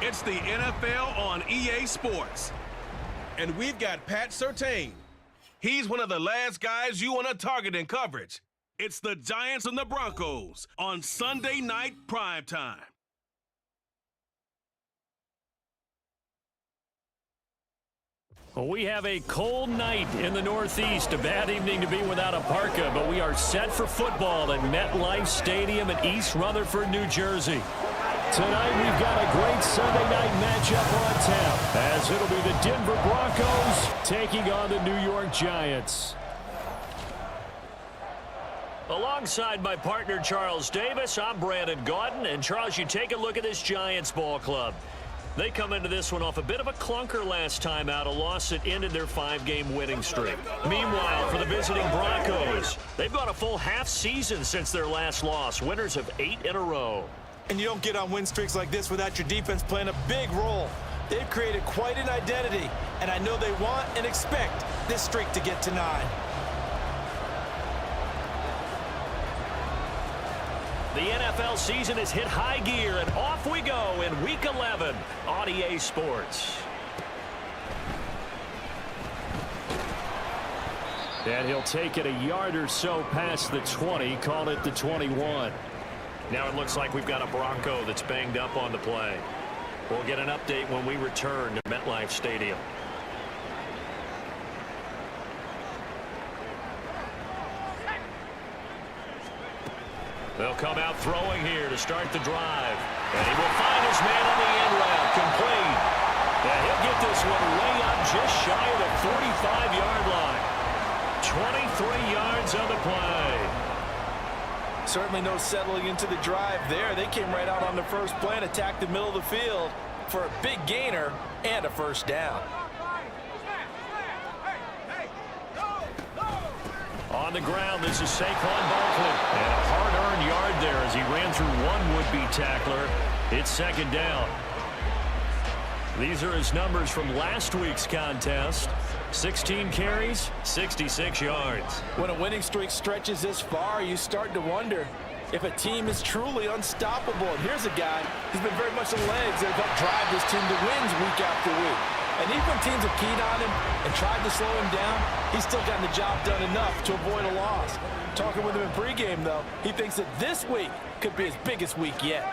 It's the NFL on EA Sports. And we've got Pat Surtain. He's one of the last guys you want to target in coverage. It's the Giants and the Broncos on Sunday Night Primetime. Well, we have a cold night in the Northeast. A bad evening to be without a parka, but we are set for football at MetLife Stadium in East Rutherford, New Jersey. Tonight we've got a great Sunday night matchup on tap, as it'll be the Denver Broncos taking on the New York Giants. Alongside my partner Charles Davis, I'm Brandon Gaudin. And Charles, you take a look at this Giants ball club. They come into this one off a bit of a clunker last time out, a loss that ended their 5-game winning streak. Meanwhile, for the visiting Broncos, they've gone a full half season since their last loss, winners of 8 in a row. And you don't get on win streaks like this without your defense playing a big role. They've created quite an identity, and I know they want and expect this streak to get to 9. The NFL season has hit high gear, and off we go in Week 11 on EA Sports. And he'll take it a yard or so past the 20, call it the 21. Now it looks like we've got a Bronco that's banged up on the play. We'll get an update when we return to MetLife Stadium. They'll come out throwing here to start the drive. And he will find his man on the end route, complete. And he'll get this one way up just shy of the 45-yard line. 23 yards on the play. Certainly no settling into the drive there. They came right out on the first play and attacked the middle of the field for a big gainer and a first down. On the ground, this is Saquon Barkley. And a hard-earned yard there as he ran through one would-be tackler. It's second down. These are his numbers from last week's contest. 16 carries, 66 yards. When a winning streak stretches this far, you start to wonder if a team is truly unstoppable. And here's a guy who's been very much the legs that have helped drive this team to wins week after week. And even when teams have keyed on him and tried to slow him down, he's still gotten the job done enough to avoid a loss. Talking with him in pregame, though, he thinks that this week could be his biggest week yet.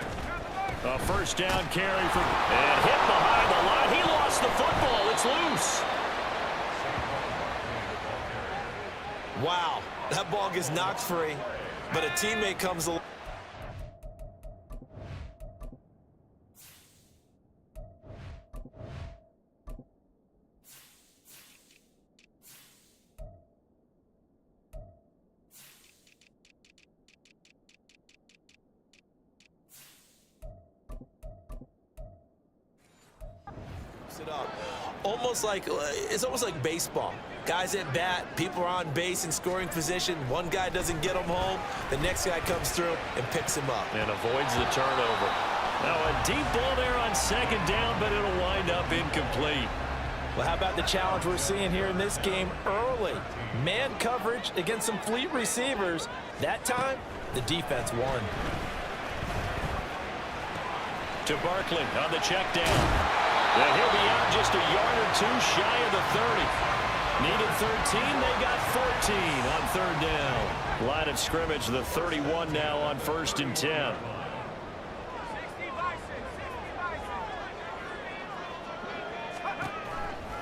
A first down carry from and hit behind the line. He lost the football. It's loose. Wow, that ball gets knocked free, but a teammate comes along. It's almost like baseball. Guys at bat, people are on base in scoring position. One guy doesn't get him home. The next guy comes through and picks him up. And avoids the turnover. Now a deep ball there on second down, but it'll wind up incomplete. Well, how about the challenge we're seeing here in this game early? Man coverage against some fleet receivers. That time, the defense won. To Barkley on the check down. And he'll be out just a yard or two shy of the 30. Needed 13, they got 14 on third down. Line of scrimmage, the 31 now on 1st and 10.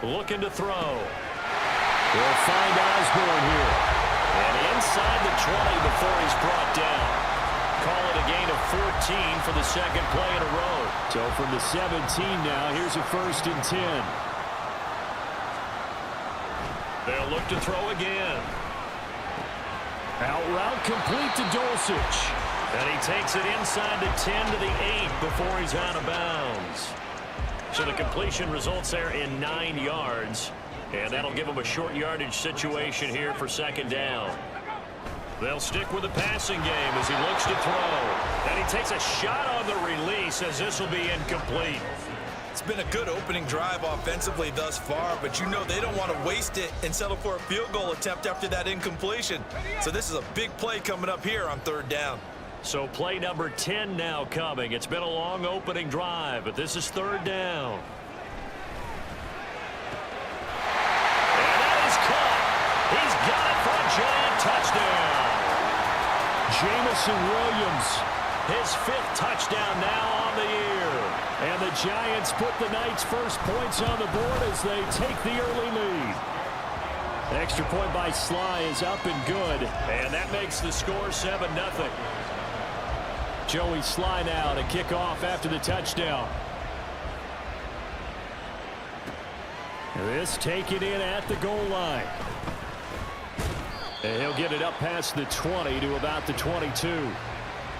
Looking to throw. We'll find Osborne here. And inside the 20 before he's brought down. Call it a gain of 14 for the second play in a row. So from the 17 now, here's a 1st and 10. They'll look to throw again. Out route complete to Dulcich. And he takes it inside the 10 to the 8 before he's out of bounds. So the completion results there in 9 yards. And that'll give him a short yardage situation here for second down. They'll stick with the passing game as he looks to throw. And he takes a shot on the release as this will be incomplete. It's been a good opening drive offensively thus far, but you know they don't want to waste it and settle for a field goal attempt after that incompletion. So this is a big play coming up here on third down. So play number 10 now coming. It's been a long opening drive, but this is third down. And that is caught. He's got it for a giant touchdown. Jamison Williams, his 5th touchdown now on the year. And the Giants put the Knights' first points on the board as they take the early lead. Extra point by Sly is up and good. And that makes the score 7-0. Joey Sly now to kick off after the touchdown. This taken in at the goal line. And he'll get it up past the 20 to about the 22.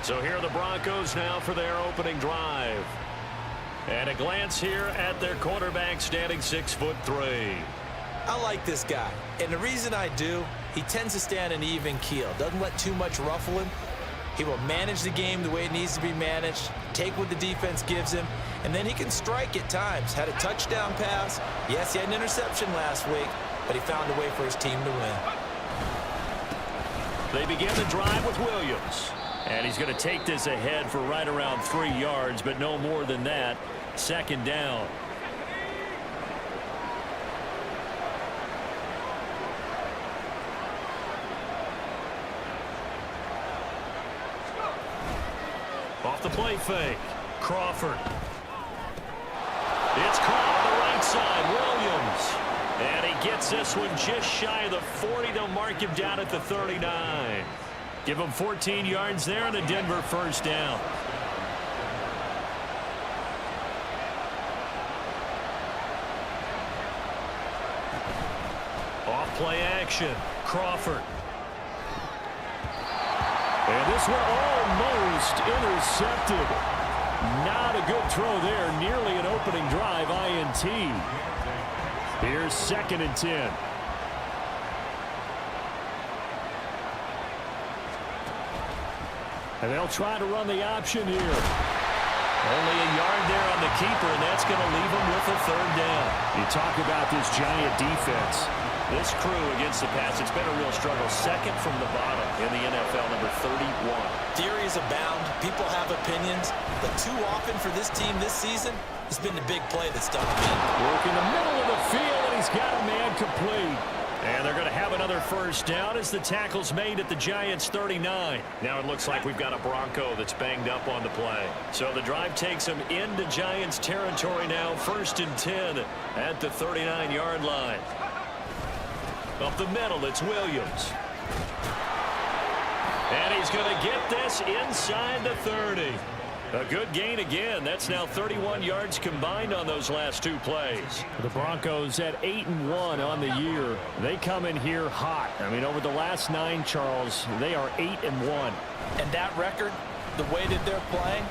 So here are the Broncos now for their opening drive. And a glance here at their quarterback standing 6'3". I like this guy, and the reason I do, he tends to stand an even keel. Doesn't let too much ruffle him. He will manage the game the way it needs to be managed, take what the defense gives him, and then he can strike at times. Had a touchdown pass. Yes, he had an interception last week, but he found a way for his team to win. They begin the drive with Williams. And he's going to take this ahead for right around 3 yards, but no more than that. Second down. Off the play fake. Crawford. It's caught on the right side. Williams. And he gets this one just shy of the 40. They'll mark him down at the 39. Give him 14 yards there and a Denver first down. Off play action. Crawford. And this one almost intercepted. Not a good throw there. Nearly an opening drive INT. Here's 2nd and 10. And they'll try to run the option here. Only a yard there on the keeper, and that's going to leave him with a 3rd down. You talk about this Giant defense. This crew against the pass, it's been a real struggle. 2nd from the bottom in the NFL, number 31. Theories abound. People have opinions. But too often for this team this season, it's been the big play that's done them in. Work in the middle of the field, and he's got a man complete. And they're going to have another first down as the tackle's made at the Giants' 39. Now it looks like we've got a Bronco that's banged up on the play. So the drive takes him into Giants territory now. 1st and 10 at the 39-yard line. Up the middle, it's Williams. And he's going to get this inside the 30. A good gain again. That's now 31 yards combined on those last 2 plays. The Broncos at 8-1 on the year. They come in here hot. I mean, over the last 9, Charles, they are 8-1. And that record, the way that they're playing,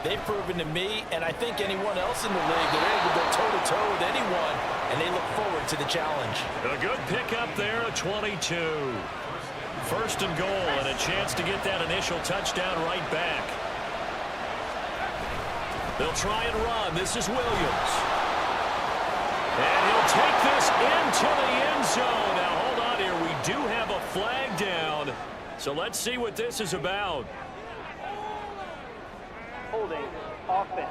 they've proven to me, and I think anyone else in the league, that they're able to go toe-to-toe with anyone, and they look forward to the challenge. A good pickup there, a 22. 1st and goal, and a chance to get that initial touchdown right back. They'll try and run. This is Williams. And he'll take this into the end zone. Now, hold on here. We do have a flag down. So let's see what this is about. Holding offense.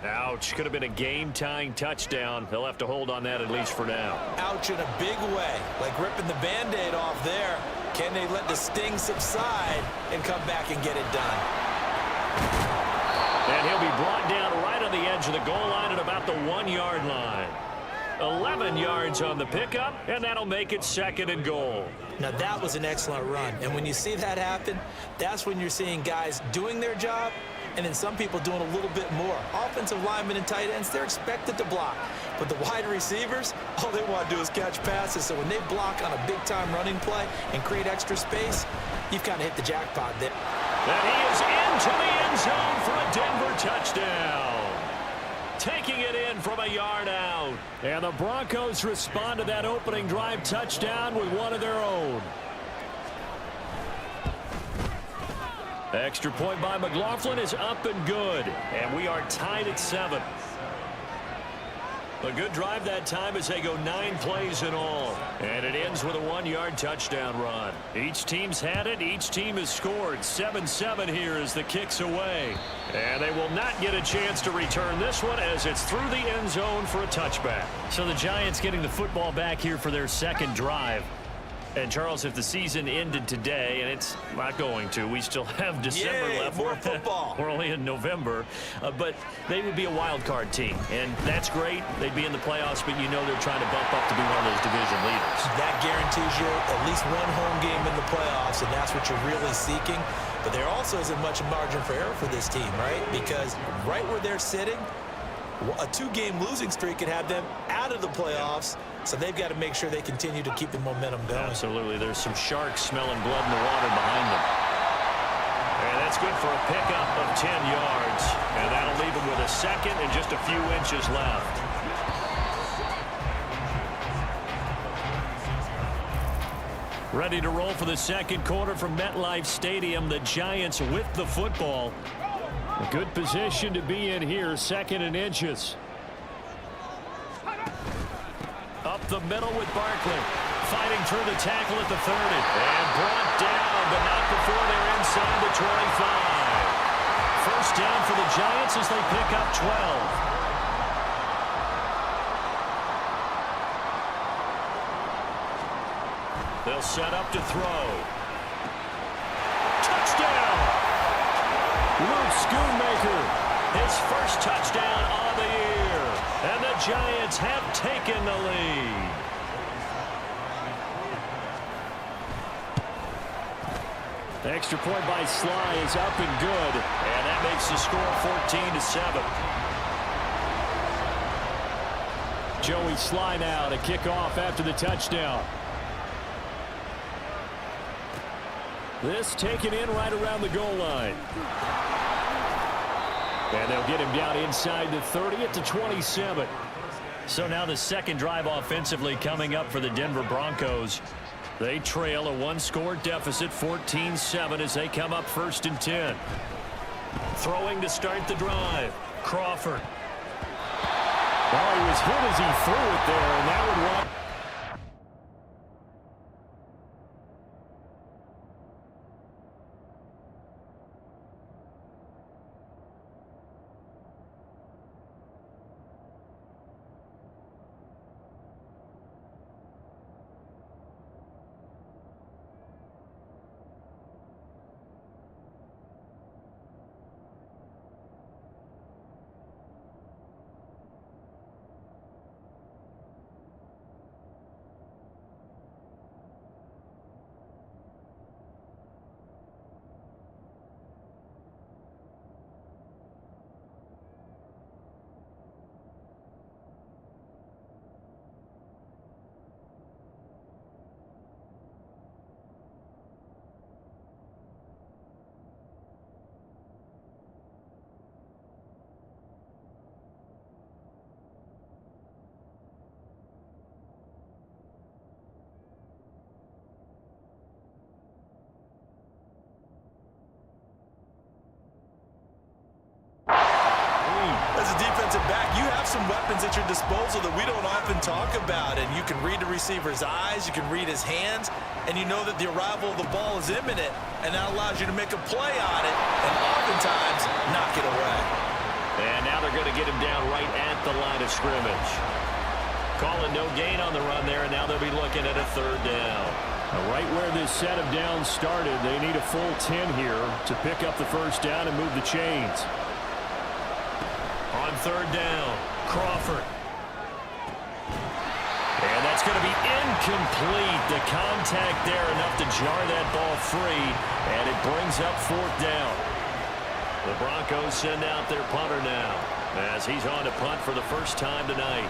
Ouch. Could have been a game-tying touchdown. They'll have to hold on that at least for now. Ouch in a big way. Like ripping the Band-Aid off there. Can they let the sting subside and come back and get it done? And he'll be brought down right on the edge of the goal line at about the 1-yard line. 11 yards on the pickup, and that'll make it 2nd and goal. Now, that was an excellent run. And when you see that happen, that's when you're seeing guys doing their job and then some people doing a little bit more. Offensive linemen and tight ends, they're expected to block. But the wide receivers, all they want to do is catch passes. So when they block on a big-time running play and create extra space, you've kind of hit the jackpot there. And he is into the end zone for a Denver touchdown. Taking it in from a yard out. And the Broncos respond to that opening drive touchdown with one of their own. Extra point by McLaughlin is up and good. And we are tied at 7. A good drive that time as they go 9 plays in all. And it ends with a 1-yard touchdown run. Each team's had it. Each team has scored. 7-7 here as the kick's away. And they will not get a chance to return this one as it's through the end zone for a touchback. So the Giants getting the football back here for their second drive. And, Charles, if the season ended today, and it's not going to, we still have December left. More football. We're only in November. But they would be a wild card team. And that's great. They'd be in the playoffs, but you know they're trying to bump up to be one of those division leaders. That guarantees you at least one home game in the playoffs, and that's what you're really seeking. But there also isn't much margin for error for this team, right? Because right where they're sitting, a 2-game losing streak could have them out of the playoffs. So they've got to make sure they continue to keep the momentum going. Absolutely. There's some sharks smelling blood in the water behind them. And that's good for a pickup of 10 yards. And that'll leave them with a second and just a few inches left. Ready to roll for the second quarter from MetLife Stadium. The Giants with the football. A good position to be in here, 2nd and inches. Up the middle with Barkley. Fighting through the tackle at the 30. And brought down, but not before they're inside the 25. First down for the Giants as they pick up 12. They'll set up to throw. Touchdown! Luke Schoonmaker, his first touchdown on the year. And the Giants have taken the lead. The extra point by Sly is up and good. And that makes the score 14-7. Joey Sly now to kick off after the touchdown. This taken in right around the goal line. And they'll get him down inside the 30 at the 27. So now the second drive offensively coming up for the Denver Broncos. They trail a 1-score deficit, 14-7, as they come up 1st and 10. Throwing to start the drive. Crawford. Well, he was hit as he threw it there, and that would run. Some weapons at your disposal that we don't often talk about, and you can read the receiver's eyes, you can read his hands, and you know that the arrival of the ball is imminent, and that allows you to make a play on it and oftentimes knock it away. And now they're going to get him down right at the line of scrimmage. Calling no gain on the run there, and now they'll be looking at a 3rd down. Right where this set of downs started, they need a full 10 here to pick up the 1st down and move the chains. On 3rd down, Crawford. And that's going to be incomplete. The contact there enough to jar that ball free, and it brings up 4th down. The Broncos send out their punter now as he's on to punt for the first time tonight.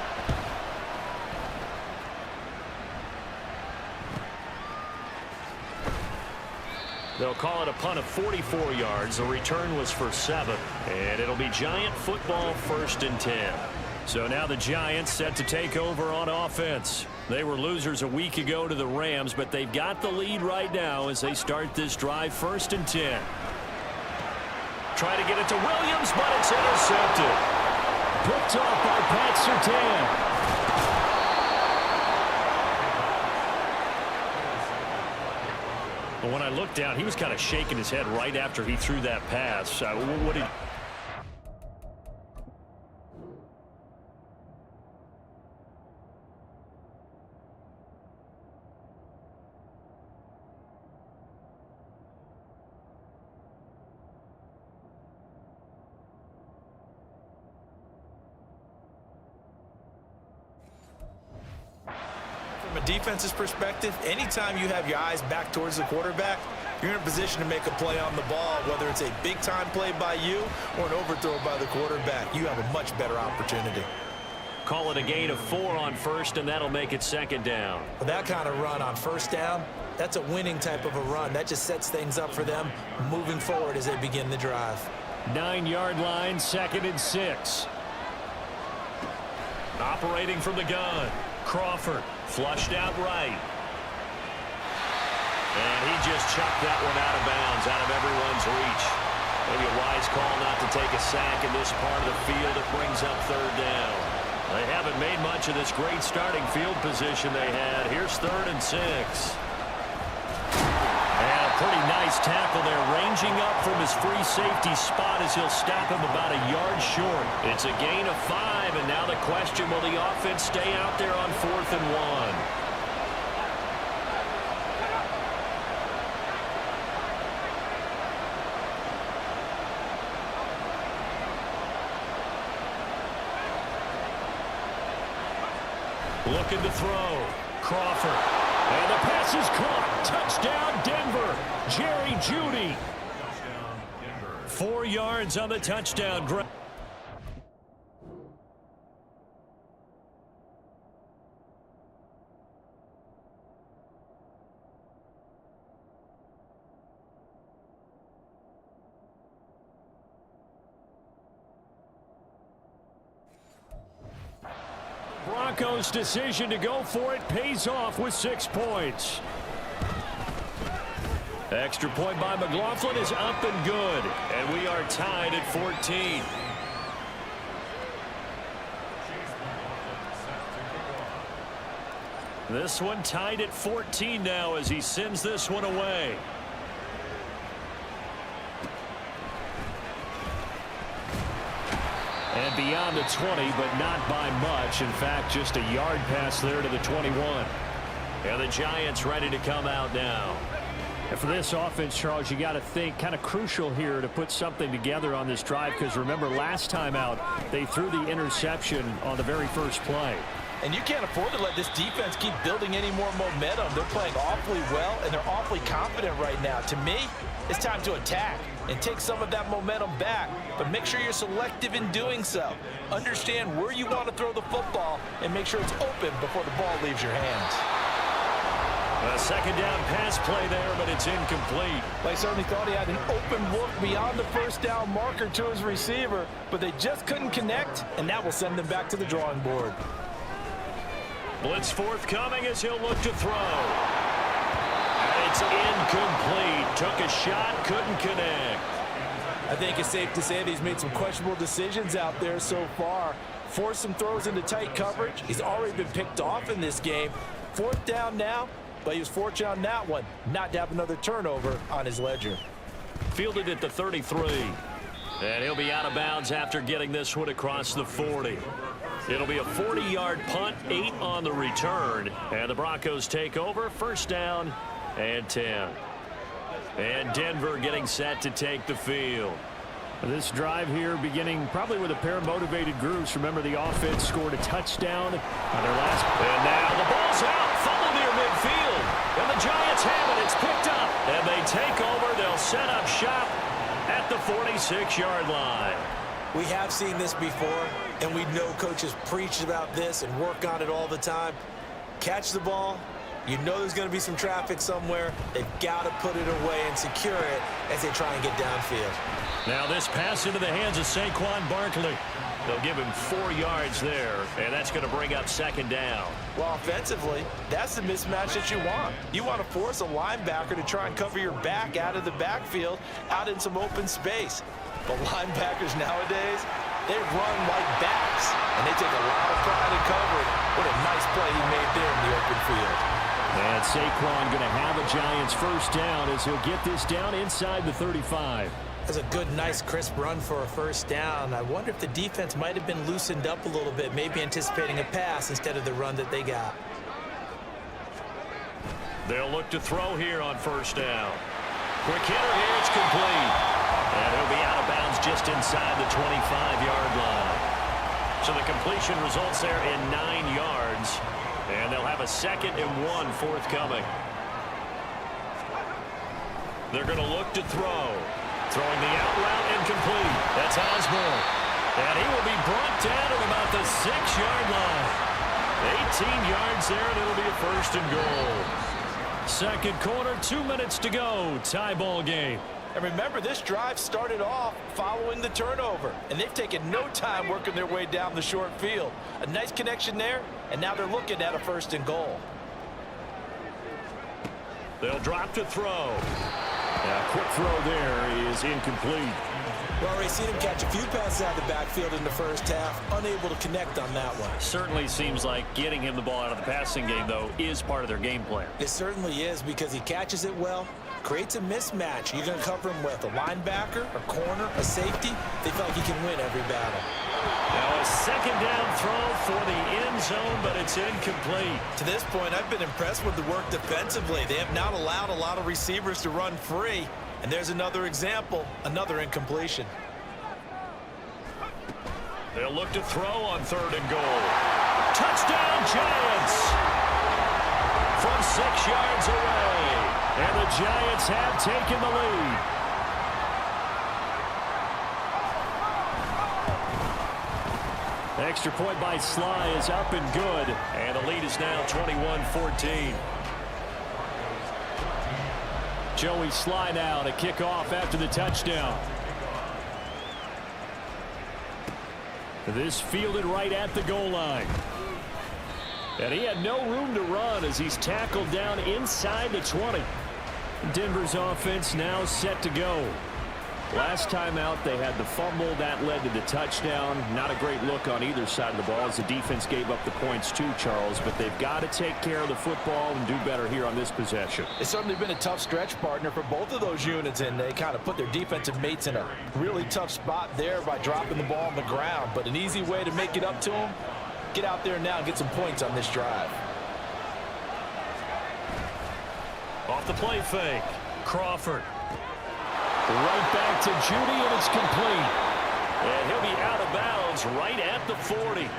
They'll call it a punt of 44 yards. The return was for 7. And it'll be Giant football 1st and 10. So now the Giants set to take over on offense. They were losers a week ago to the Rams, but they've got the lead right now as they start this drive 1st and 10. Try to get it to Williams, but it's intercepted. Picked off by Pat Surtain. When I looked down, he was kind of shaking his head right after he threw that pass. What did... From a defense's perspective, anytime you have your eyes back towards the quarterback, you're in a position to make a play on the ball, whether it's a big-time play by you or an overthrow by the quarterback. You have a much better opportunity. Call it a gain of 4 on first, and that'll make it second down. With that kind of run on first down, that's a winning type of a run. That just sets things up for them moving forward as they begin the drive. 9-yard line, 2nd and 6. Operating from the gun. Crawford flushed out right. And he just chucked that one out of bounds, out of everyone's reach. Maybe a wise call not to take a sack in this part of the field. It brings up 3rd down. They haven't made much of this great starting field position they had. Here's 3rd and 6. And a pretty nice tackle there, ranging up from his free safety spot as he'll stop him about a yard short. It's a gain of 5, and now the question, will the offense stay out there on 4th and 1? Looking to throw. Crawford. And the pass is caught. Touchdown, Denver. Jerry Jeudy. 4 yards on the touchdown. Broncos' decision to go for it pays off with 6 points. Extra point by McLaughlin is up and good, and we are tied at 14. This one tied at 14 now as he sends this one away. And beyond the 20, but not by much. In fact, just a yard pass there to the 21. And the Giants ready to come out now. And for this offense, Charles, you got to think kind of crucial here to put something together on this drive, because remember last time out they threw the interception on the very first play. And you can't afford to let this defense keep building any more momentum. They're playing awfully well, and they're awfully confident right now. To me, it's time to attack and take some of that momentum back, but make sure you're selective in doing so. Understand where you want to throw the football and make sure it's open before the ball leaves your hands. A second down pass play there, but it's incomplete. They certainly thought he had an open look beyond the first down marker to his receiver, but they just couldn't connect, and that will send them back to the drawing board. Blitz forthcoming as he'll look to throw. It's incomplete. Took a shot, couldn't connect. I think it's safe to say that he's made some questionable decisions out there so far. Forced some throws into tight coverage. He's already been picked off in this game. 4th down now, but he was fortunate on that one not to have another turnover on his ledger. Fielded at the 33. And he'll be out of bounds after getting this one across the 40. It'll be a 40-yard punt, 8 on the return. And the Broncos take over, 1st down and 10. And Denver getting set to take the field. This drive here beginning probably with a pair of motivated groups. Remember, the offense scored a touchdown on their last. And now the ball's out. Fumble near midfield. And the Giants have it. It's picked up. And they take over. They'll set up shop at the 46-yard line. We have seen this before, and we know coaches preach about this and work on it all the time. Catch the ball. You know there's going to be some traffic somewhere. They've got to put it away and secure it as they try and get downfield. Now this pass into the hands of Saquon Barkley. They'll give him 4 yards there, and that's going to bring up 2nd down. Well, offensively, that's the mismatch that you want. You want to force a linebacker to try and cover your back out of the backfield, out in some open space. But linebackers nowadays, They run like backs, and they take a lot of pride in covering. What a nice play he made there in the open field. And Saquon going to have a Giants first down as he'll get this down inside the 35. That's a good, nice, crisp run for a first down. I wonder if the defense might have been loosened up a little bit, maybe anticipating a pass instead of the run that they got. They'll look to throw here on first down. Quick hitter here, it's complete. And he'll be out of bounds just inside the 25-yard line. So the completion results there in 9 yards. And they'll have a 2nd and 1 forthcoming. They're going to look to throw. Throwing the out route incomplete. That's Osborne. And he will be brought down at about the 6-yard line. 18 yards there, and it'll be a 1st and goal. Second quarter, 2 minutes to go. Tie ball game. And remember, this drive started off following the turnover, and they've taken no time working their way down the short field. A nice connection there, and now they're looking at a 1st and goal. They'll drop to throw. A quick throw there is incomplete. Well, already seen him catch a few passes out of the backfield in the first half, unable to connect on that one. Certainly seems like getting him the ball out of the passing game, though, is part of their game plan. It certainly is, because he catches it well, creates a mismatch. You're going to cover him with a linebacker, a corner, a safety. They feel like he can win every battle. Now a 2nd down throw for the end zone, but it's incomplete. To this point, I've been impressed with the work defensively. They have not allowed a lot of receivers to run free. And there's another example, another incompletion. They'll look to throw on 3rd and goal. Touchdown, Giants! From 6 yards away. And the Giants have taken the lead. Extra point by Sly is up and good. And the lead is now 21-14. Joey Sly now to kick off after the touchdown. This fielded right at the goal line. And he had no room to run as he's tackled down inside the 20. Denver's offense now set to go. Last time out, they had the fumble. That led to the touchdown. Not a great look on either side of the ball as the defense gave up the points too, Charles. But they've got to take care of the football and do better here on this possession. It's certainly been a tough stretch, partner, for both of those units, and they kind of put their defensive mates in a really tough spot there by dropping the ball on the ground. But an easy way to make it up to them, get out there now and get some points on this drive. Off the play fake, Crawford. Right back to Judy, and it's complete. And he'll be out of bounds right at the 40.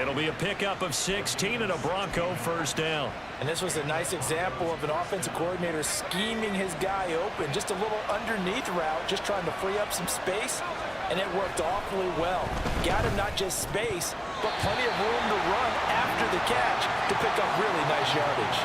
It'll be a pickup of 16 and a Bronco first down. And this was a nice example of an offensive coordinator scheming his guy open. Just a little underneath route, just trying to free up some space, and it worked awfully well. Got him not just space, but plenty of room to run after the catch to pick up really nice yardage.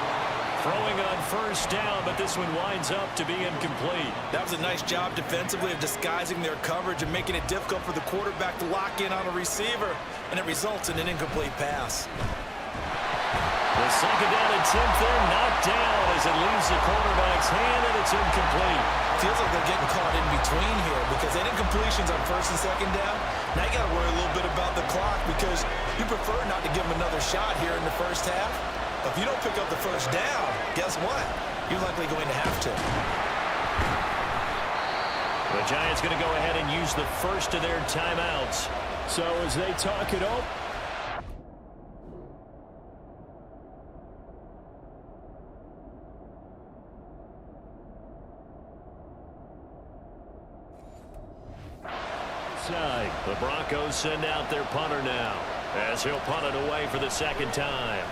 Throwing on first down, but this one winds up to be incomplete. That was a nice job defensively of disguising their coverage and making it difficult for the quarterback to lock in on a receiver, and it results in an incomplete pass. The 2nd down attempt there knocked down as it leaves the quarterback's hand, and it's incomplete. Feels like they're getting caught in between here because they had incompletions on 1st and 2nd down. Now you got to worry a little bit about the clock because you prefer not to give them another shot here in the first half. If you don't pick up the first down, guess what? You're likely going to have to. The Giants going to go ahead and use the first of their timeouts. So as they talk it up. The Broncos send out their punter now as he'll punt it away for the 2nd time.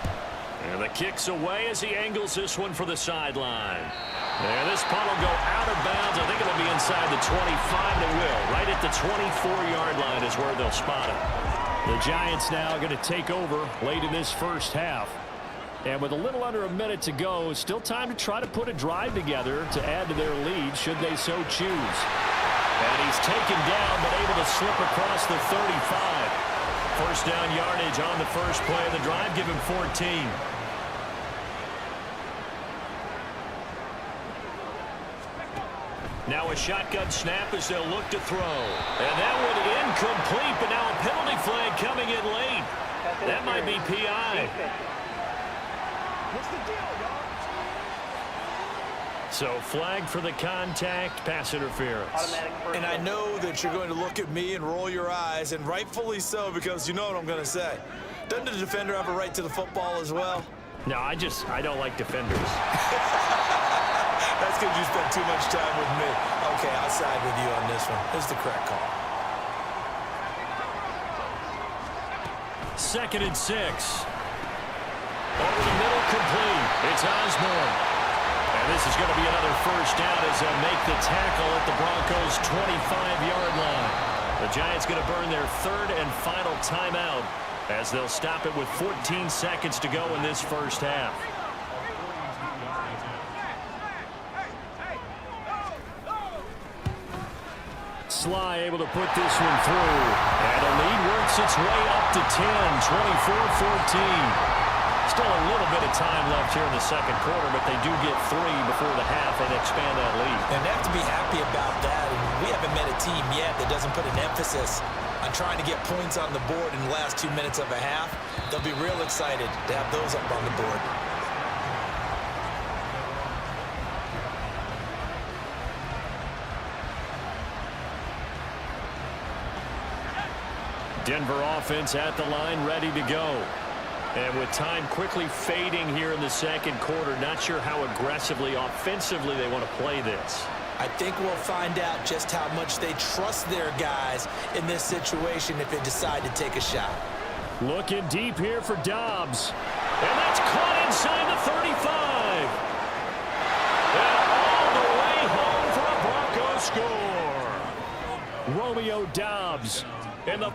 And the kick's away as he angles this one for the sideline. And this punt will go out of bounds. I think it'll be inside the 25, and it will. Right at the 24-yard line is where they'll spot it. The Giants now going to take over late in this first half. And with a little under a minute to go, still time to try to put a drive together to add to their lead should they so choose. And he's taken down but able to slip across the 35. First down yardage on the first play of the drive. Give him 14. Now a shotgun snap as they'll look to throw. And that one incomplete, but now a penalty flag coming in late. That might be PI. What's the deal, y'all? So flag for the contact, pass interference. Automatic first And I down. know that you're going to look at me and roll your eyes, and rightfully so, because you know what I'm going to say. Doesn't the defender have a right to the football as well? No, I don't like defenders. That's because you spent too much time with me. Okay, I'll side with you on this one. This is the correct call. 2nd and 6. Over the middle, complete. It's Osborne. And this is going to be another first down as they'll make the tackle at the Broncos' 25-yard line. The Giants going to burn their 3rd and final timeout as they'll stop it with 14 seconds to go in this first half. Sly able to put this one through. And the lead works its way up to 10, 24-14. Still a little bit of time left here in the second quarter, but they do get 3 before the half and expand that lead. And they have to be happy about that. And we haven't met a team yet that doesn't put an emphasis on trying to get points on the board in the last 2 minutes of a half. They'll be real excited to have those up on the board. Denver offense at the line, ready to go. And with time quickly fading here in the second quarter, not sure how aggressively, offensively they want to play this. I think we'll find out just how much they trust their guys in this situation if they decide to take a shot. Looking deep here for Dobbs. And that's caught inside the 35. And all the way home for a Broncos score. Romeo Dobbs. And the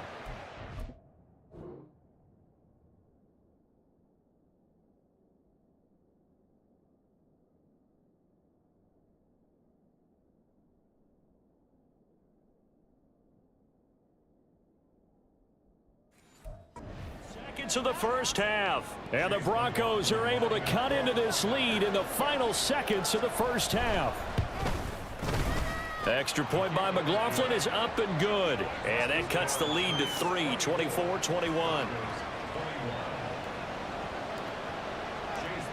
of the first half. And the Broncos are able to cut into this lead in the final seconds of the first half. Extra point by McLaughlin is up and good. And that cuts the lead to 3, 24-21.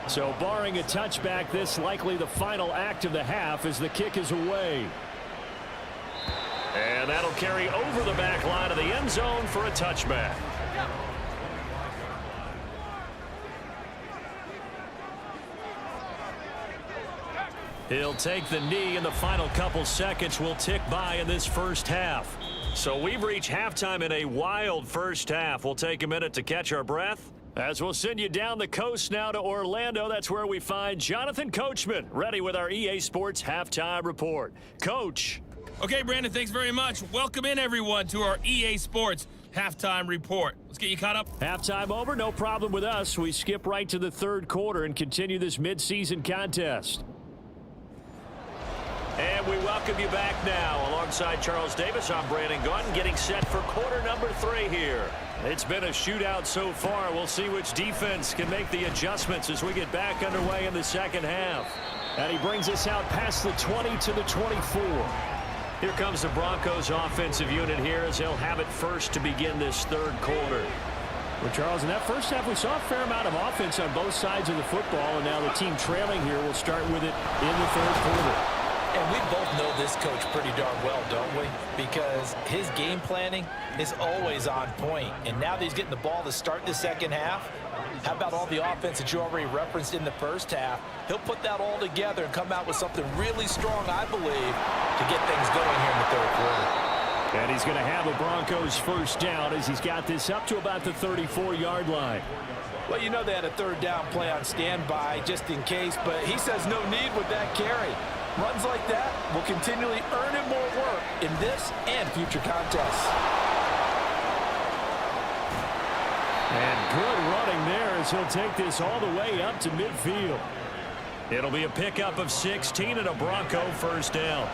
So barring a touchback, this likely the final act of the half as the kick is away. And that'll carry over the back line of the end zone for a touchback. He'll take the knee, and the final couple seconds will tick by in this first half. So we've reached halftime in a wild first half. We'll take a minute to catch our breath as we'll send you down the coast now to Orlando. That's where we find Jonathan Coachman, ready with our EA Sports Halftime Report. Coach. Okay, Brandon, thanks very much. Welcome in, everyone, to our EA Sports Halftime Report. Let's get you caught up. Halftime over, no problem with us. We skip right to the third quarter and continue this midseason contest. And we welcome you back now. Alongside Charles Davis, I'm Brandon Gautin, getting set for quarter number 3 here. It's been a shootout so far. We'll see which defense can make the adjustments as we get back underway in the second half. And he brings us out past the 20 to the 24. Here comes the Broncos offensive unit here as they'll have it first to begin this third quarter. Well, Charles, in that first half, we saw a fair amount of offense on both sides of the football, and now the team trailing here will start with it in the third quarter. And we both know this coach pretty darn well, don't we? Because his game planning is always on point. And now that he's getting the ball to start the second half, how about all the offense that you already referenced in the first half? He'll put that all together and come out with something really strong, I believe, to get things going here in the third quarter. And he's going to have a Broncos first down as he's got this up to about the 34-yard line. Well, you know they had a third down play on standby just in case, but he says no need with that carry. Runs like that will continually earn him more work in this and future contests. And good running there as he'll take this all the way up to midfield. It'll be a pickup of 16 and a Bronco first down.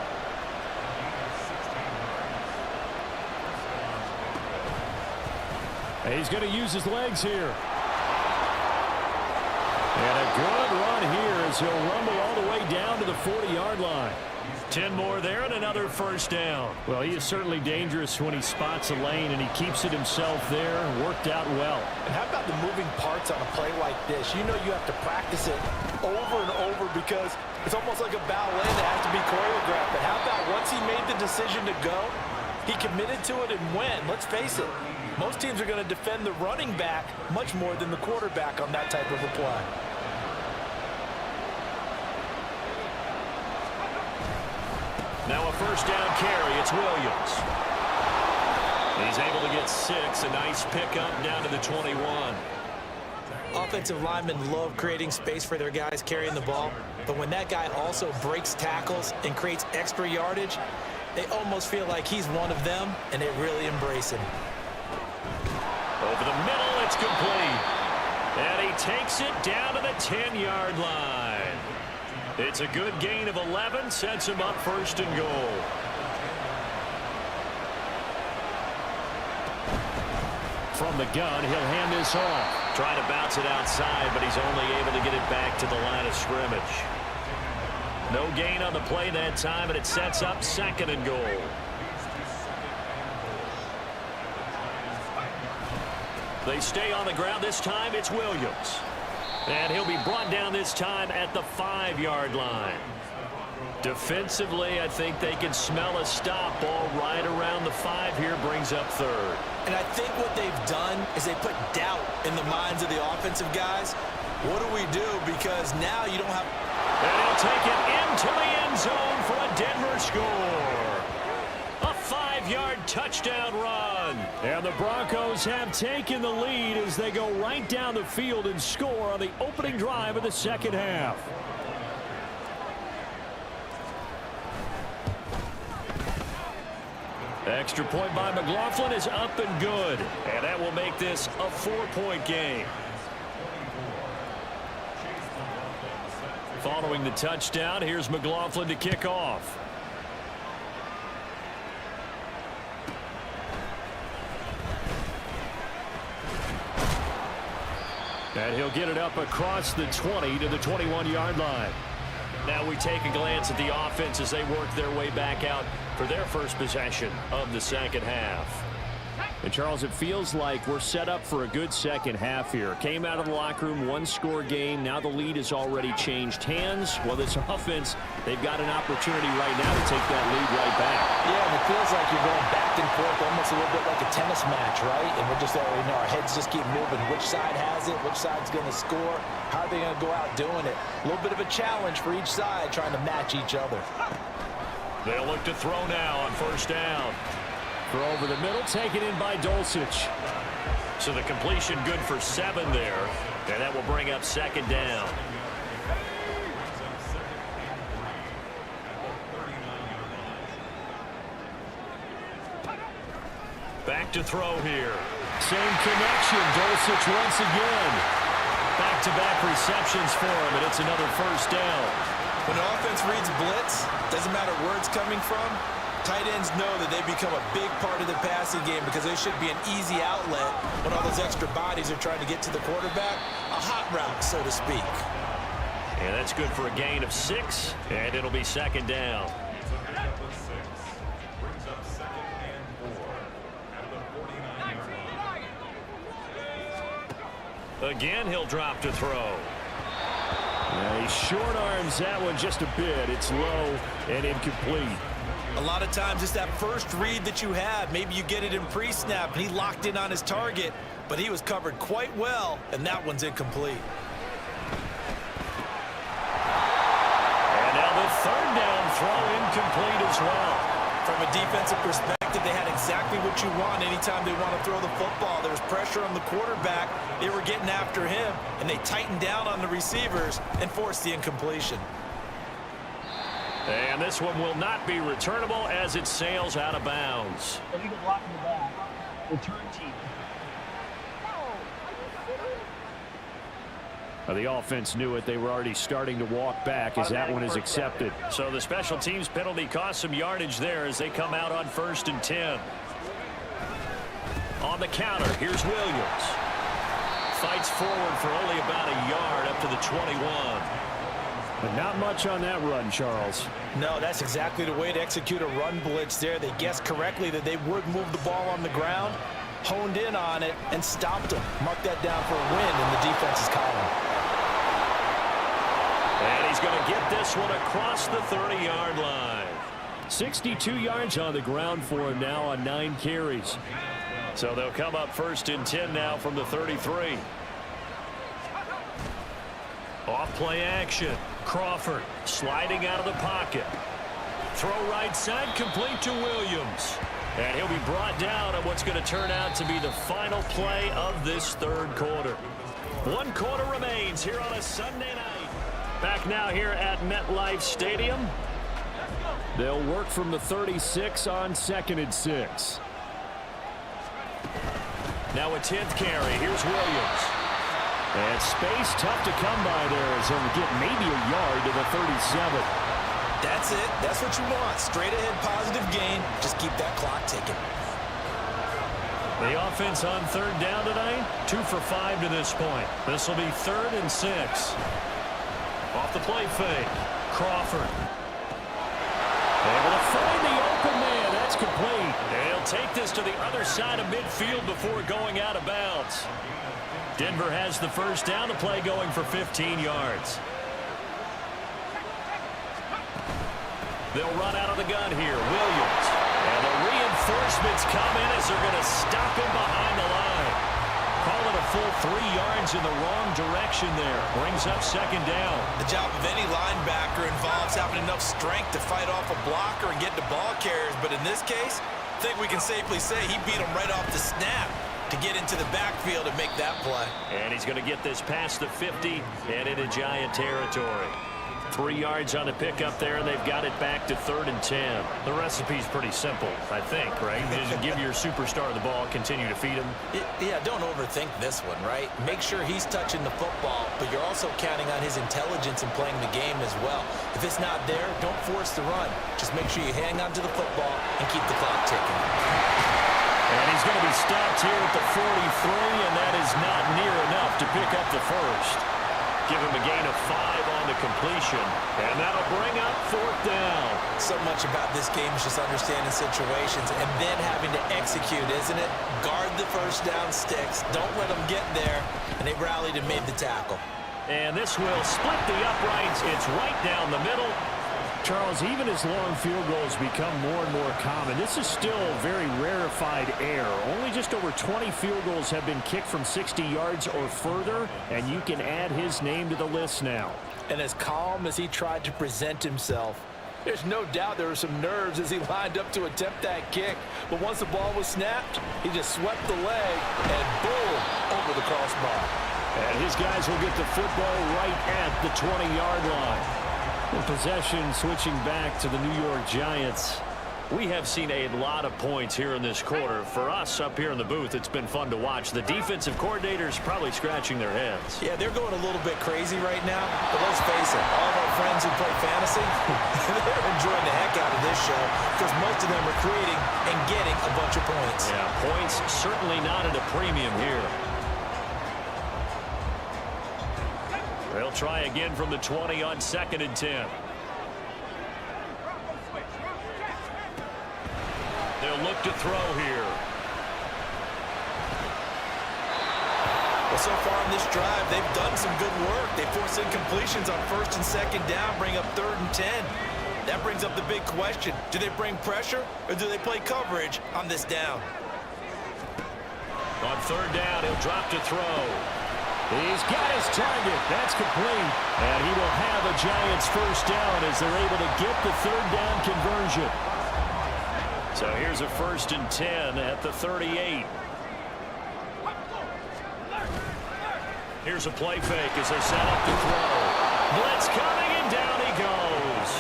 And he's going to use his legs here. And a good run here as he'll rumble all the way down to the 40-yard line. 10 more there and another first down. Well, he is certainly dangerous when he spots a lane, and he keeps it himself there. Worked out well. And how about the moving parts on a play like this? You know you have to practice it over and over because it's almost like a ballet that has to be choreographed. But how about once he made the decision to go, he committed to it and went. Let's face it, most teams are going to defend the running back much more than the quarterback on that type of a play. Now a first down carry. It's Williams. He's able to get 6. A nice pickup down to the 21. Offensive linemen love creating space for their guys carrying the ball, but when that guy also breaks tackles and creates extra yardage, they almost feel like he's one of them, and they really embrace him. Over the middle, it's complete. And he takes it down to the 10-yard line. It's a good gain of 11, sets him up first and goal. From the gun, he'll hand this off. Trying to bounce it outside, but he's only able to get it back to the line of scrimmage. No gain on the play that time, and it sets up second and goal. They stay on the ground. This time it's Williams. And he'll be brought down this time at the 5-yard line. Defensively, I think they can smell a stop. Ball right around the 5 here, brings up third. And I think what they've done is they put doubt in the minds of the offensive guys. What do we do? Because now you don't have... And he'll take it into the end zone for a Denver score. A 5-yard touchdown run. And the Broncos have taken the lead as they go right down the field and score on the opening drive of the second half. Extra point by McLaughlin is up and good. And that will make this a 4-point game. Following the touchdown, here's McLaughlin to kick off. And he'll get it up across the 20 to the 21-yard line. Now we take a glance at the offense as they work their way back out for their first possession of the second half. And, Charles, it feels like we're set up for a good second half here. Came out of the locker room, one-score game. Now the lead has already changed hands. Well, this offense, they've got an opportunity right now to take that lead right back. Yeah, and it feels like you're going back and forth almost a little bit like a tennis match, right? And we're just already know our heads just keep moving. Which side has it? Which side's going to score? How are they going to go out doing it? A little bit of a challenge for each side trying to match each other. They'll look to throw now on first down. Throw over the middle, taken in by Dulcich. So the completion good for 7 there, and that will bring up second down. Back to throw here. Same connection, Dulcich once again. Back-to-back receptions for him, and it's another first down. When an offense reads blitz, doesn't matter where it's coming from, tight ends know that they become a big part of the passing game because they should be an easy outlet when all those extra bodies are trying to get to the quarterback. A hot route, so to speak. And that's good for a gain of 6, and it'll be second down. Again, he'll drop to throw. Yeah, he short arms that one just a bit. It's low and incomplete. A lot of times it's that first read that you have. Maybe you get it in pre-snap, and he locked in on his target, but he was covered quite well, and that one's incomplete. And now the third down throw incomplete as well. From a defensive perspective, they had exactly what you want anytime they want to throw the football. There was pressure on the quarterback. They were getting after him, and they tightened down on the receivers and forced the incompletion. And this one will not be returnable as it sails out of bounds. Illegal block in the back. Return team. The offense knew it. They were already starting to walk back as that one is accepted. So the special teams penalty cost some yardage there as they come out on 1st and 10. On the counter, here's Williams. Fights forward for only about a yard up to the 21. But not much on that run, Charles. No, that's exactly the way to execute a run blitz there. They guessed correctly that they would move the ball on the ground, honed in on it, and stopped them. Mark that down for a win in the defense's column. And he's going to get this one across the 30-yard line. 62 yards on the ground for him now on 9 carries. So they'll come up 1st and 10 now from the 33. Off play action. Crawford sliding out of the pocket. Throw right side, complete to Williams. And he'll be brought down on what's going to turn out to be the final play of this 3rd quarter. 1 quarter remains here on a Sunday night. Back now here at MetLife Stadium. They'll work from the 36 on 2nd and 6. Now a 10th carry. Here's Williams. And space tough to come by there as he'll get maybe a yard to the 37. That's it. That's what you want. Straight ahead positive gain. Just keep that clock ticking. The offense on 3rd down tonight, 2 for 5 to this point. This will be 3rd and 6. Off the play fake. Crawford. Able to find the open man. That's complete. They'll take this to the other side of midfield before going out of bounds. Denver has the 1st down. The play going for 15 yards. They'll run out of the gun here. Williams. And the reinforcements come in as they're going to stop him behind the line. Call it a full 3 yards in the wrong direction there. Brings up 2nd down. The job of any linebacker involves having enough strength to fight off a blocker and get to ball carriers. But in this case, I think we can safely say he beat him right off the snap to get into the backfield and make that play. And he's going to get this past the 50 and into Giant territory. 3 yards on the pickup there, and they've got it back to 3rd and 10. The recipe's pretty simple, I think, right? Just give your superstar the ball, continue to feed him. Yeah, don't overthink this one, right? Make sure he's touching the football, but you're also counting on his intelligence in playing the game as well. If it's not there, don't force the run. Just make sure you hang on to the football and keep the clock ticking. And he's going to be stopped here at the 43, and that is not near enough to pick up the 1st. Give him a gain of 5 on the completion, and that'll bring up 4th down. So much about this game is just understanding situations and then having to execute, isn't it? Guard the 1st down sticks. Don't let them get there, and they rallied and made the tackle. And this will split the uprights. It's right down the middle. Charles, even as long field goals become more and more common, this is still very rarefied air. Only just over 20 field goals have been kicked from 60 yards or further, and you can add his name to the list now. And as calm as he tried to present himself, there's no doubt there were some nerves as he lined up to attempt that kick. But once the ball was snapped, he just swept the leg and boom, over the crossbar. And his guys will get the football right at the 20-yard line. Possession switching back to the New York Giants. We have seen a lot of points here in this quarter. For us up here in the booth, it's been fun to watch. The defensive coordinators probably scratching their heads. Yeah, they're going a little bit crazy right now. But let's face it, all of our friends who play fantasy, they're enjoying the heck out of this show because most of them are creating and getting a bunch of points. Yeah, points certainly not at a premium here. They'll try again from the 20 on 2nd and 10. They'll look to throw here. Well, so far in this drive, they've done some good work. They force incompletions on 1st and 2nd down, bring up 3rd and 10. That brings up the big question. Do they bring pressure or do they play coverage on this down? On 3rd down, he'll drop to throw. He's got his target. That's complete. And he will have a Giants 1st down as they're able to get the 3rd down conversion. So here's a 1st and 10 at the 38. Here's a play fake as they set up to throw. Blitz coming, and down he goes.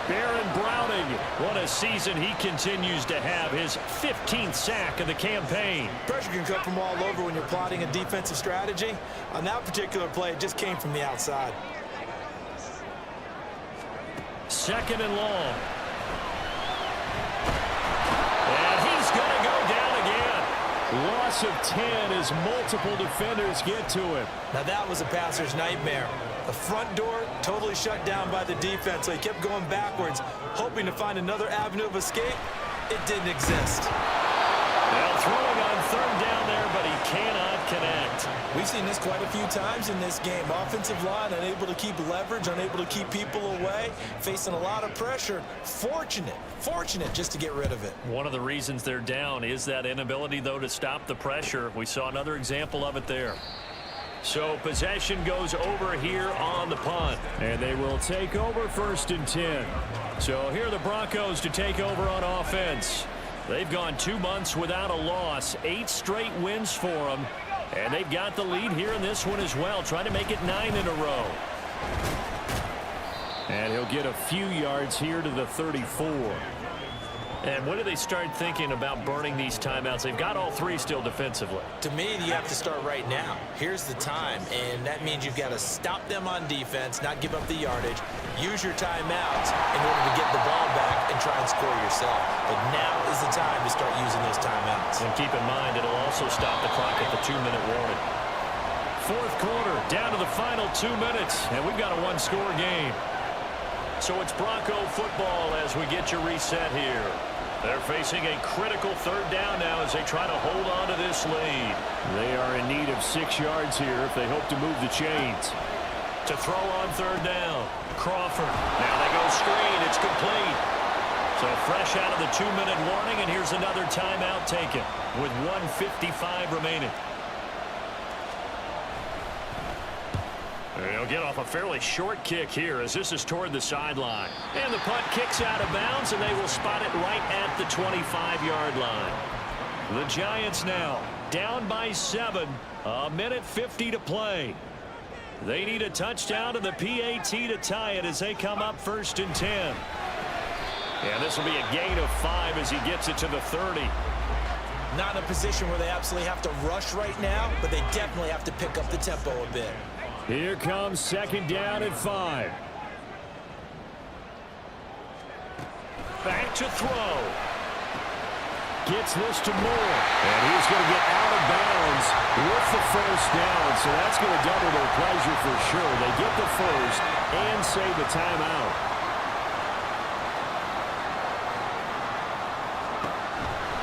Baron Browning, what a season he continues to have, his 15th sack of the campaign. Pressure can come from all over when you're plotting a defensive strategy. On that particular play, it just came from the outside. 2nd and long. And he's going to go down again. Loss of 10 as multiple defenders get to him. Now that was a passer's nightmare. The front door totally shut down by the defense, so he kept going backwards, hoping to find another avenue of escape. It didn't exist. Well, throwing on third down there, but he cannot connect. We've seen this quite a few times in this game. Offensive line unable to keep leverage, unable to keep people away, facing a lot of pressure. Fortunate just to get rid of it. One of the reasons they're down is that inability, though, to stop the pressure. We saw another example of it there. So possession goes over here on the punt. And they will take over 1st and 10. So here are the Broncos to take over on offense. They've gone 2 months without a loss, 8 straight wins for them. And they've got the lead here in this one as well, trying to make it 9 in a row. And he'll get a few yards here to the 34. And when do they start thinking about burning these timeouts? They've got all 3 still defensively. To me, you have to start right now. Here's the time, and that means you've got to stop them on defense, not give up the yardage, use your timeouts in order to get the ball back and try and score yourself. But now is the time to start using those timeouts. And keep in mind, it'll also stop the clock at the 2-minute warning. 4th quarter, down to the final 2 minutes, and we've got a 1-score game. So it's Bronco football as we get your reset here. They're facing a critical 3rd down now as they try to hold on to this lead. They are in need of 6 yards here if they hope to move the chains. To throw on 3rd down, Crawford. Now they go screen. It's complete. So fresh out of the 2-minute warning, and here's another timeout taken with 1:55 remaining. They'll get off a fairly short kick here as this is toward the sideline. And the punt kicks out of bounds, and they will spot it right at the 25-yard line. The Giants now down by 7, 1:50 to play. They need a touchdown and the PAT to tie it as they come up 1st and 10. And this will be a gain of 5 as he gets it to the 30. Not in a position where they absolutely have to rush right now, but they definitely have to pick up the tempo a bit. Here comes 2nd down and 5. Back to throw. Gets this to Moore. And he's going to get out of bounds with the 1st down. So that's going to double their pleasure for sure. They get the 1st and save the timeout.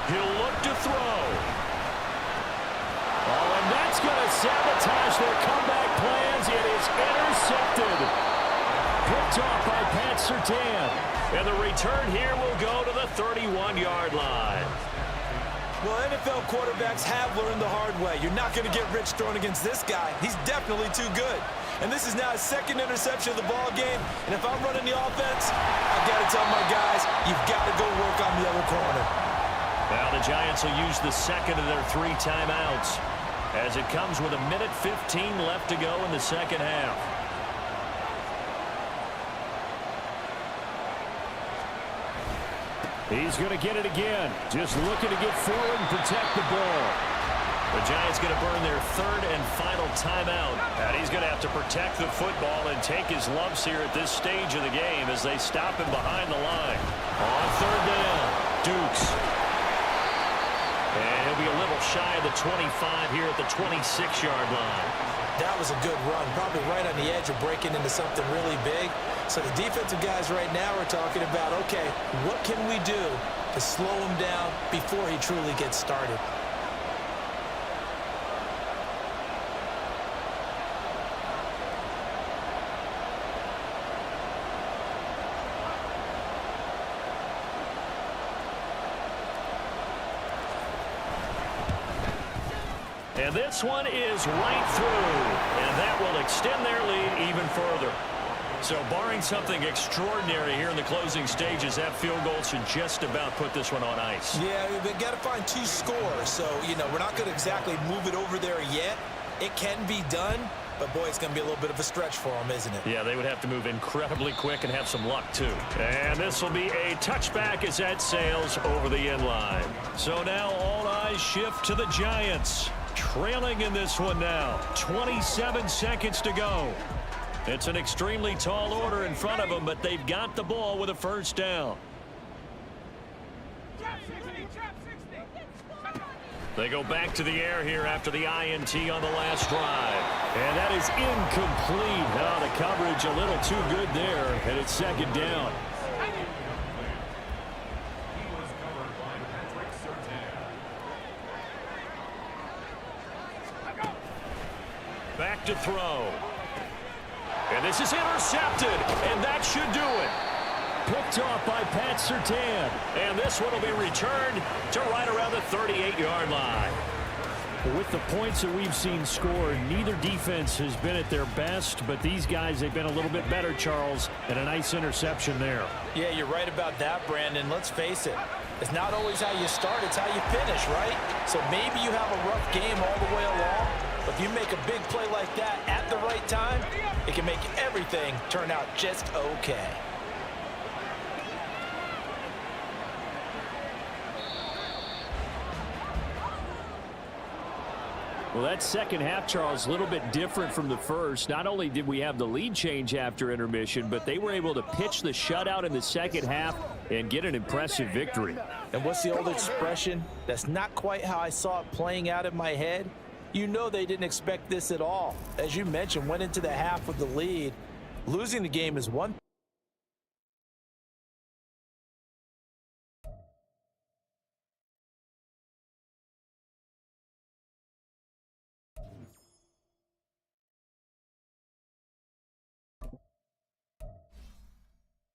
He'll look to throw. Oh, and that's going to sabotage their comeback plans. It is intercepted. Picked off by Pat Surtain. And the return here will go to the 31-yard line. Well, NFL quarterbacks have learned the hard way. You're not going to get rich throwing against this guy. He's definitely too good. And this is now his 2nd interception of the ball game. And if I'm running the offense, I've got to tell my guys, you've got to go work on the other corner. Now the Giants will use the 2nd of their 3 timeouts as it comes with 1:15 left to go in the 2nd half. He's going to get it again. Just looking to get forward and protect the ball. The Giants going to burn their 3rd and final timeout. And he's going to have to protect the football and take his lumps here at this stage of the game as they stop him behind the line. On 3rd down, Dukes. And he'll be a little shy of the 25 here at the 26-yard line. That was a good run, probably right on the edge of breaking into something really big. So the defensive guys right now are talking about, okay, what can we do to slow him down before he truly gets started? And this one is right through, and that will extend their lead even further. So barring something extraordinary here in the closing stages, that field goal should just about put this one on ice. Yeah, we've got to find 2 scores. So, you know, we're not going to exactly move it over there yet. It can be done, but, boy, it's going to be a little bit of a stretch for them, isn't it? Yeah, they would have to move incredibly quick and have some luck, too. And this will be a touchback as that sails over the end line. So now all eyes shift to the Giants. Trailing in this one now. 27 seconds to go. It's an extremely tall order in front of them, but they've got the ball with a 1st down. They go back to the air here after the INT on the last drive. And that is incomplete. Oh, the coverage a little too good there, and it's second down. Back to throw. And this is intercepted, and that should do it. Picked off by Pat Surtain. And this one will be returned to right around the 38-yard line. With the points that we've seen scored, neither defense has been at their best, but these guys, they've been a little bit better, Charles, and a nice interception there. Yeah, you're right about that, Brandon. Let's face it. It's not always how you start, it's how you finish, right? So maybe you have a rough game all the way along, but if you make a big play like that at the right time, it can make everything turn out just okay. Well, that second half, Charles, a little bit different from the first. Not only did we have the lead change after intermission, but they were able to pitch the shutout in the second half and get an impressive victory. And what's the old expression? That's not quite how I saw it playing out in my head. You know they didn't expect this at all. As you mentioned, went into the half with the lead. Losing the game is one